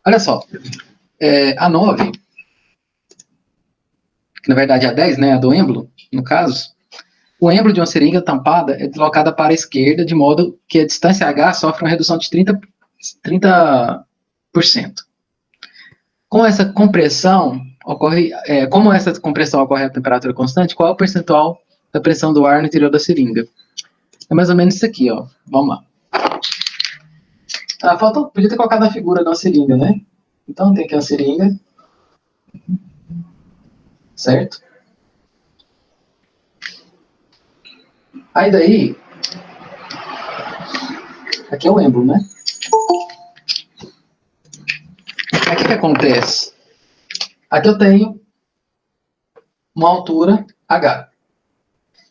Olha só, a 9, que na verdade é a 10, né, a do êmbolo, no caso, o êmbolo de uma seringa tampada é deslocada para a esquerda, de modo que a distância H sofre uma redução de 30%. Com essa compressão, como essa compressão ocorre a temperatura constante, qual é o percentual da pressão do ar no interior da seringa? É mais ou menos isso aqui, ó. Vamos lá. Podia ter colocado a figura da seringa, né? Então tem aqui a seringa. Certo? Aí daí, aqui é o êmbolo, né? Aqui o que acontece? Aqui eu tenho uma altura H.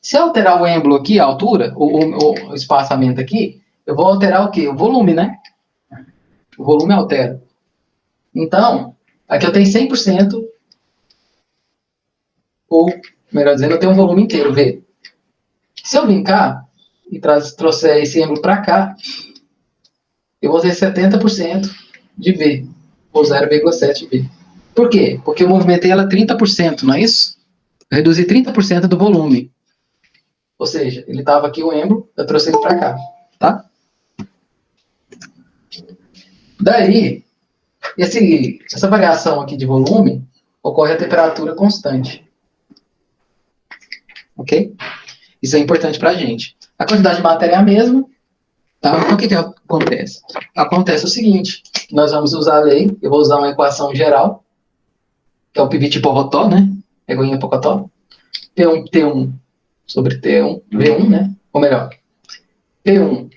Se eu alterar o êmbolo aqui, a altura, o espaçamento aqui, eu vou alterar o quê? O volume, né? O volume altera. Então, aqui eu tenho 100%, ou, melhor dizendo, eu tenho um volume inteiro, V. Se eu vim cá e trouxer esse êmbolo para cá, eu vou ter 70% de V, ou 0,7 V. Por quê? Porque eu movimentei ela 30%, não é isso? Eu reduzi 30% do volume. Ou seja, ele estava aqui o êmbolo, eu trouxe ele para cá, tá? Daí, essa variação aqui de volume ocorre a temperatura constante. Ok? Isso é importante para a gente. A quantidade de matéria é a mesma. Tá? Então, o que acontece? Acontece o seguinte, nós vamos usar a lei, eu vou usar uma equação geral, que é o Pivot-Poirot, né? Egoinha-Pocotó. P1, T1 sobre T1, V1, né? Ou melhor, P1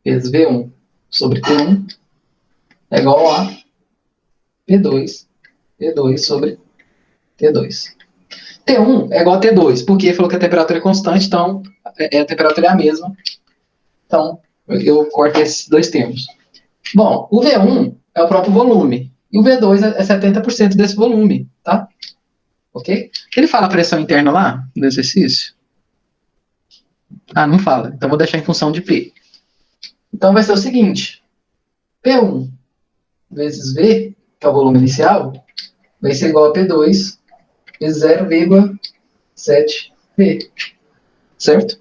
vezes V1 sobre T1 é igual a P2 sobre T2. T1 é igual a T2, porque falou que a temperatura é constante, então a temperatura é a mesma. Então, eu corto esses dois termos. Bom, o V1 é o próprio volume, e o V2 é 70% desse volume, tá? Ok? Ele fala a pressão interna lá, no exercício? Ah, não fala. Então, vou deixar em função de P. Então, vai ser o seguinte. P1 vezes V, que é o volume inicial, vai ser igual a P2 vezes 0,7 V. Certo?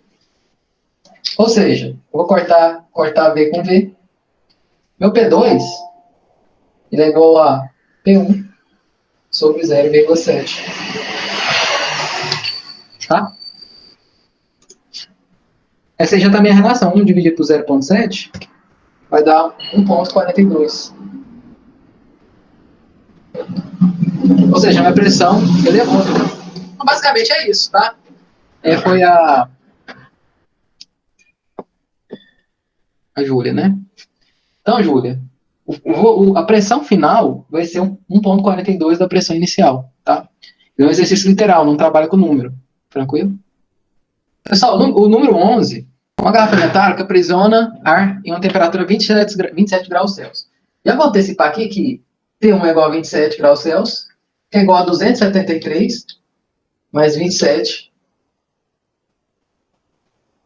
Ou seja, eu vou cortar V com V. Meu P2, ele é igual a P1 sobre 0,7. Tá? Essa aí já está a minha relação. 1 dividido por 0,7 vai dar 1,42. Ou seja, a minha pressão elevou. Então, basicamente é isso, tá? Foi a Júlia, né? Então, Júlia, a pressão final vai ser 1,42 da pressão inicial, tá? É um exercício literal, não trabalha com número. Tranquilo? Pessoal, o número 11, uma garrafa metálica aprisiona ar em uma temperatura 27 graus Celsius. Já vou antecipar aqui que T1 é igual a 27 graus Celsius, que é igual a 273 mais 27.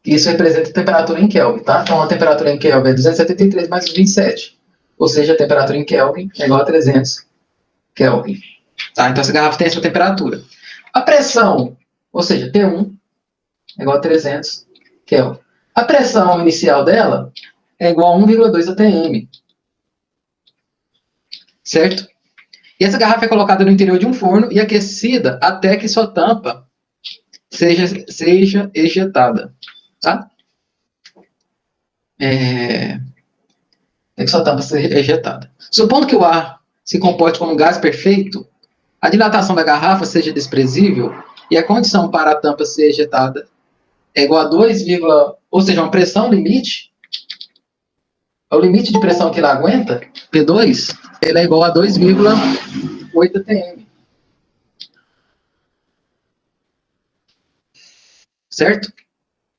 Isso representa a temperatura em Kelvin, tá? Então, a temperatura em Kelvin é 273 mais 27. Ou seja, a temperatura em Kelvin é igual a 300 Kelvin. Tá? Então, essa garrafa tem essa temperatura. A pressão, ou seja, T1 é igual a 300 Kelvin. A pressão inicial dela é igual a 1,2 atm. Certo? E essa garrafa é colocada no interior de um forno e aquecida até que sua tampa seja ejetada. Tá? Até que sua tampa seja ejetada. Supondo que o ar se comporte como um gás perfeito, a dilatação da garrafa seja desprezível e a condição para a tampa ser ejetada é igual a 2, ou seja, uma pressão limite, o limite de pressão que ela aguenta, P2, ele é igual a 2,8 atm. Certo?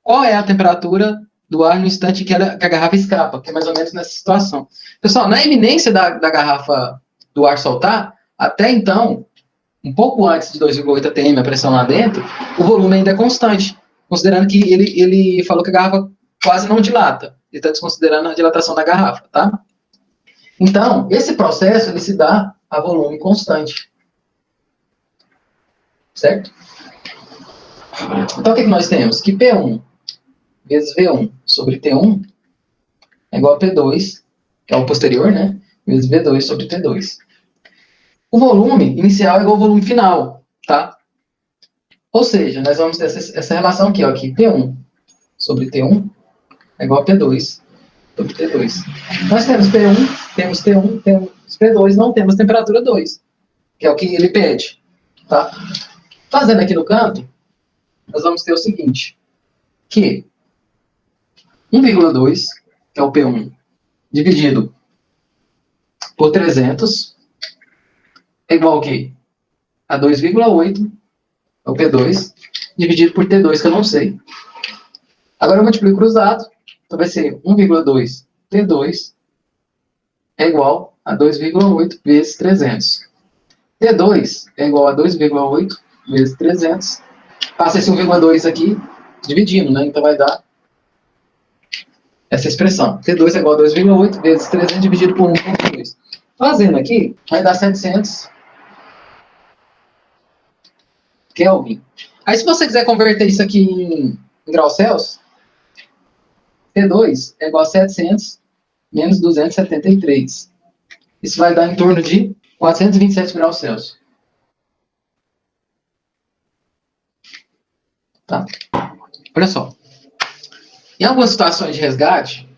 Qual é a temperatura do ar no instante que a garrafa escapa? Que é mais ou menos nessa situação. Pessoal, na iminência da garrafa do ar soltar, até então, um pouco antes de 2,8 atm, a pressão lá dentro, o volume ainda é constante, considerando que ele falou que a garrafa quase não dilata. Ele está desconsiderando a dilatação da garrafa, tá? Então, esse processo ele se dá a volume constante. Certo? Então, o que nós temos? Que P1 vezes V1 sobre T1 é igual a P2, que é o posterior, né? Vezes V2 sobre T2. O volume inicial é igual ao volume final, tá? Ou seja, nós vamos ter essa relação aqui, ó, que P1 sobre T1 é igual a P2 sobre T2. Nós temos P1, temos T1, temos P2, não temos temperatura 2, que é o que ele pede, tá? Fazendo aqui no canto, nós vamos ter o seguinte, que 1,2, que é o P1, dividido por 300, é igual ao quê? A 2,8, é o P2, dividido por T2, que eu não sei. Agora eu multiplico cruzado, então vai ser 1,2 T2 é igual a 2,8 vezes 300. T2 é igual a 2,8 vezes 300. Passa esse 1,2 aqui, dividindo, né? Então vai dar essa expressão. T2 é igual a 2,8 vezes 300 dividido por 1,2. Fazendo aqui, vai dar 700 Kelvin. Aí se você quiser converter isso aqui em graus Celsius, T2 é igual a 700 menos 273. Isso vai dar em torno de 427 graus Celsius. Tá? Olha só. Em algumas situações de resgate,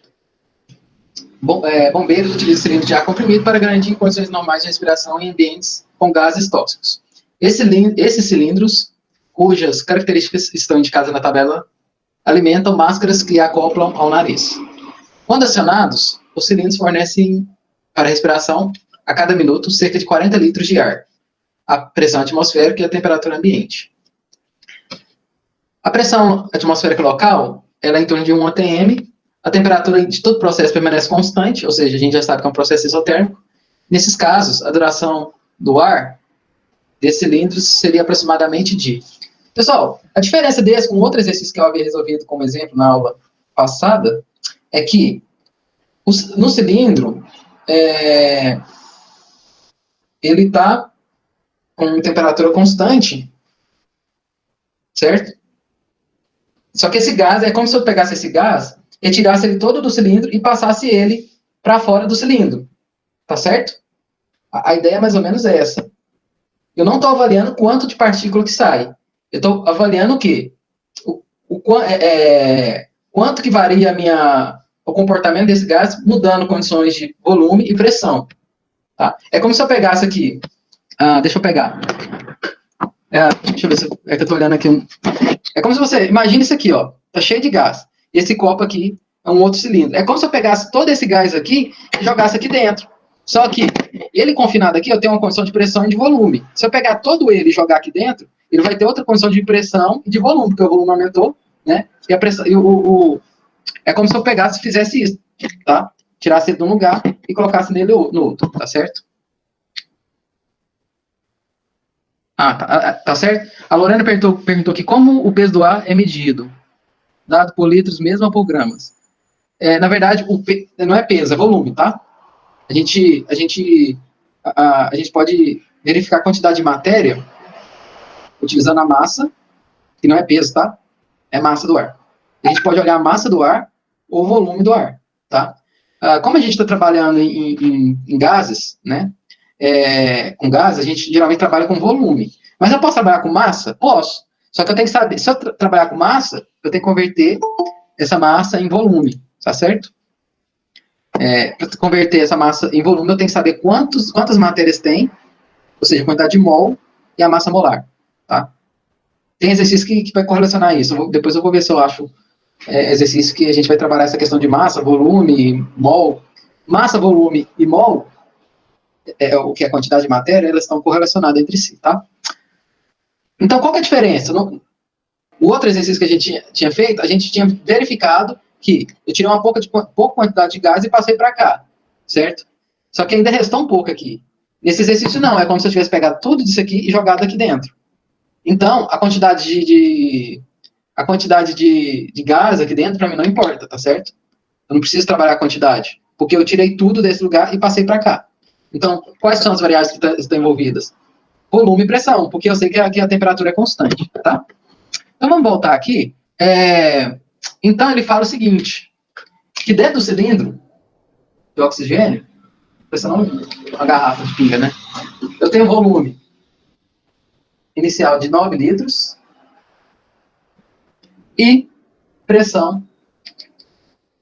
bombeiros utilizam cilindro de ar comprimido para garantir condições normais de respiração em ambientes com gases tóxicos. Esses cilindros, cujas características estão indicadas na tabela, alimentam máscaras que acoplam ao nariz. Quando acionados, os cilindros fornecem para a respiração, a cada minuto, cerca de 40 litros de ar, a pressão atmosférica e a temperatura ambiente. A pressão atmosférica local ela é em torno de 1 atm, a temperatura de todo o processo permanece constante, ou seja, a gente já sabe que é um processo isotérmico. Nesses casos, a duração do ar desses cilindros seria aproximadamente de... Pessoal, a diferença desse com outro exercício que eu havia resolvido como exemplo na aula passada é que no cilindro ele está com temperatura constante, certo? Só que esse gás, é como se eu pegasse esse gás, retirasse ele todo do cilindro e passasse ele para fora do cilindro, tá certo? A ideia é mais ou menos essa. Eu não estou avaliando quanto de partícula que sai. Eu estou avaliando o quê? Quanto que varia o comportamento desse gás mudando condições de volume e pressão. Tá? É como se eu pegasse aqui... deixa eu pegar. Deixa eu ver se... É que eu estou olhando aqui. É como se você... Imagina isso aqui, ó. Tá cheio de gás. E esse copo aqui é um outro cilindro. É como se eu pegasse todo esse gás aqui e jogasse aqui dentro. Só que ele confinado aqui, eu tenho uma condição de pressão e de volume. Se eu pegar todo ele e jogar aqui dentro, ele vai ter outra condição de pressão e de volume, porque o volume aumentou, né? E a pressão... É como se eu pegasse e fizesse isso, tá? Tirasse ele de um lugar e colocasse nele no outro, tá certo? Tá certo? A Lorena perguntou aqui como o peso do ar é medido, dado por litros mesmo ou por gramas. Na verdade, não é peso, é volume, tá? A gente pode verificar a quantidade de matéria utilizando a massa, que não é peso, tá? É massa do ar. A gente pode olhar a massa do ar ou o volume do ar, tá? Como a gente está trabalhando em gases, né? Com gases, a gente geralmente trabalha com volume. Mas eu posso trabalhar com massa? Posso. Só que eu tenho que saber, se eu trabalhar com massa, eu tenho que converter essa massa em volume, tá certo? Para converter essa massa em volume, eu tenho que saber quantas matérias tem, ou seja, a quantidade de mol e a massa molar, tá? Tem exercício que vai correlacionar isso. Depois eu vou ver se eu acho exercício que a gente vai trabalhar essa questão de massa, volume, mol. Massa, volume e mol, o que é a quantidade de matéria, elas estão correlacionadas entre si, tá? Então, qual que é a diferença? O outro exercício que a gente tinha feito, a gente tinha verificado que eu tirei uma pouca quantidade de gás e passei para cá, certo? Só que ainda restou um pouco aqui. Nesse exercício, não. É como se eu tivesse pegado tudo disso aqui e jogado aqui dentro. Então, a quantidade de gás aqui dentro, para mim, não importa, tá certo? Eu não preciso trabalhar a quantidade. porque eu tirei tudo desse lugar e passei para cá. Então, quais são as variáveis que estão envolvidas? Volume e pressão, porque eu sei que aqui a temperatura é constante, tá? Então, vamos voltar aqui. Então, ele fala o seguinte, que dentro do cilindro de oxigênio, pressão uma garrafa de pinga, né? Eu tenho volume inicial de 9 litros e pressão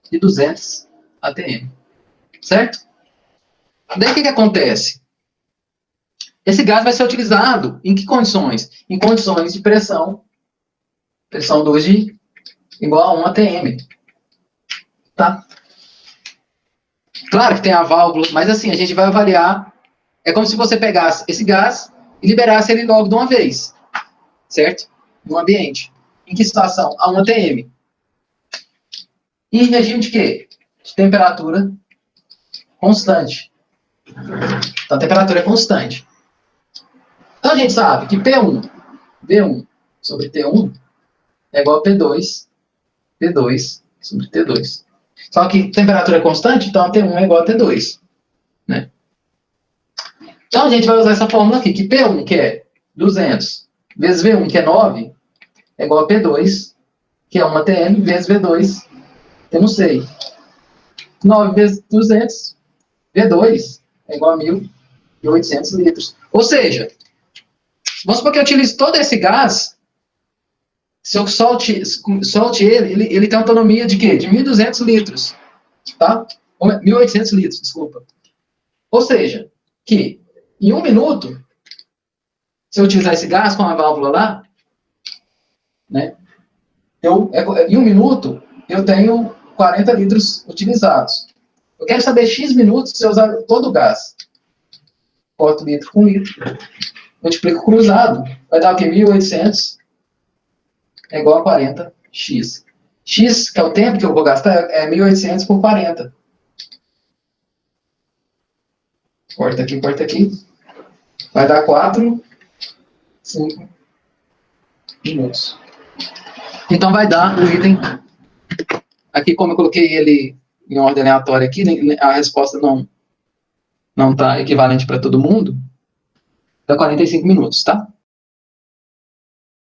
de 200 atm, certo? Daí o que acontece? Esse gás vai ser utilizado em que condições? Em condições de pressão 2 igual a 1 atm, tá? Claro que tem a válvula, mas assim, a gente vai avaliar, é como se você pegasse esse gás e liberasse ele logo de uma vez, certo? No ambiente. Em que situação? A 1 atm. Em regime de quê? De temperatura constante. Então, a temperatura é constante. Então, a gente sabe que V1 sobre T1 é igual a P2 sobre T2. Só que temperatura é constante, então a T1 é igual a T2. Né? Então, a gente vai usar essa fórmula aqui, que P1, que é 200, vezes V1, que é 9, é igual a P2, que é 1 atm, vezes V2, que eu não sei. 9 vezes 200, V2 é igual a 1.800 litros. Ou seja, vamos supor que eu utilize todo esse gás, se eu solte ele tem autonomia de quê? De 1.200 litros. Tá? 1.800 litros, desculpa. Ou seja, que em 1 minuto, se eu utilizar esse gás com a válvula lá, né, em 1 minuto, eu tenho 40 litros utilizados. Eu quero saber X minutos se eu usar todo o gás. Corto litro com litro. Multiplico cruzado. Vai dar o quê? 1.800 é igual a 40x. X, que é o tempo que eu vou gastar, é 1.800 por 40. Corta aqui. Vai dar 5 minutos. Então vai dar o item. Aqui, como eu coloquei ele em ordem aleatória aqui, a resposta não está equivalente para todo mundo. Dá 45 minutos, tá?